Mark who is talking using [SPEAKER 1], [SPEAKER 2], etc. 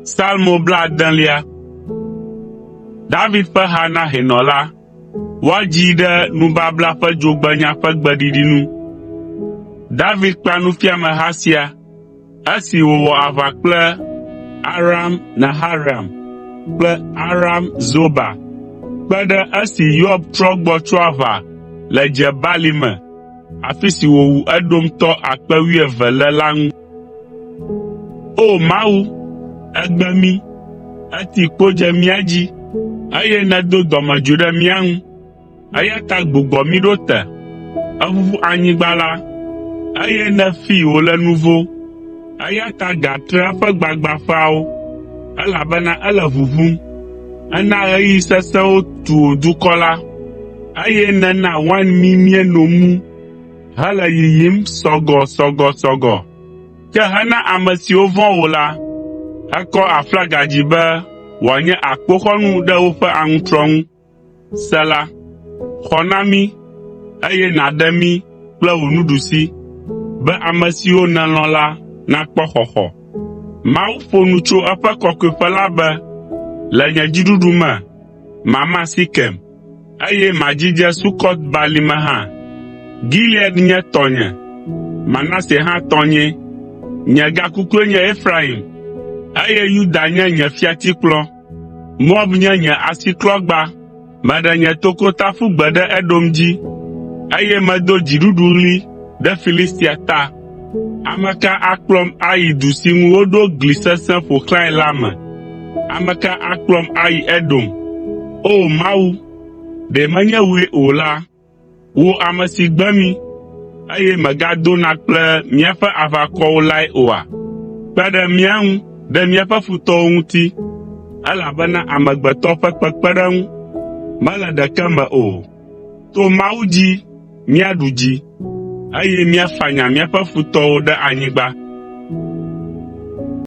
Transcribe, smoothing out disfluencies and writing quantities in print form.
[SPEAKER 1] Salmo bladelia. David ƒe ha na henɔ la, woadzi ɖe nubabla ƒe dzogbenya ƒe gbeɖiɖi nu. David kpa nufiameha sia esi wòwɔ aʋa kple Aram Naharam kple Aram Zoba kpe ɖe esi Yoab trɔ gbɔ tso aʋa le Jebalime, afi si wòwu Edomtɔ 12,000 le la ŋu. O Mawu, egbe mí, eti kpo dze mía dzi, eye nedo dɔmedzoe ɖe mía ŋu, eya ta gbugbɔ mí ɖo te, eʋuʋu anyigba la, eye nefi wòle nuvo, eya ta gatre eƒe gbagbãƒeawo, elabena ele ʋuʋum. Ena ɣeyiɣi sesẽwo tu wò dukɔ la, eye nena wain mimie no mu hele yiyim sɔgɔsɔgɔsɔgɔ. Ke hena ame siwo vɔ̃ wò la, ekɔ aflaga dzi be wòanye akpoxɔnu ɖe woƒe aŋutrɔ ŋu. Sela, xɔ na mí, eye nàɖe mí kple wò nuɖusi, be ame siwo nèlɔ̃ la nakpɔ xɔxɔ. Mawu ƒo nu tso eƒe kɔkɔeƒe la be, le nye dziɖuɖu me, mama Sikem, eye madzidze Sukɔt balime hã. Gilead nye tɔnye, Manase hã tɔnye, nye gakukue nye Efraim, eye Yuda nye nye fiatikplɔ. Moab nye nye asiklɔgba, meɖe nye tokota ƒu gbe ɖe Edom dzi, eye medo dziɖuɖuɣli ɖe Filistia ta. Ame ka akplɔm ayi du si ŋu woɖo gli sesẽ ƒo xlãe la me? Ame ka akplɔm ayi Edom? O Mawu, ɖe menye wòe o la, wò ame si gbe mí, eye megadona kple míaƒe aʋakɔwo lae oa? Kpe ɖe mía ŋu ɖe míaƒe futɔwo ŋuti, elabena amegbetɔ ƒe kpekpeɖeŋu mele ɖeke me o. To Mawu dzi míaɖu dzi, eye míafanya míaƒe futɔwo ɖe anyigba.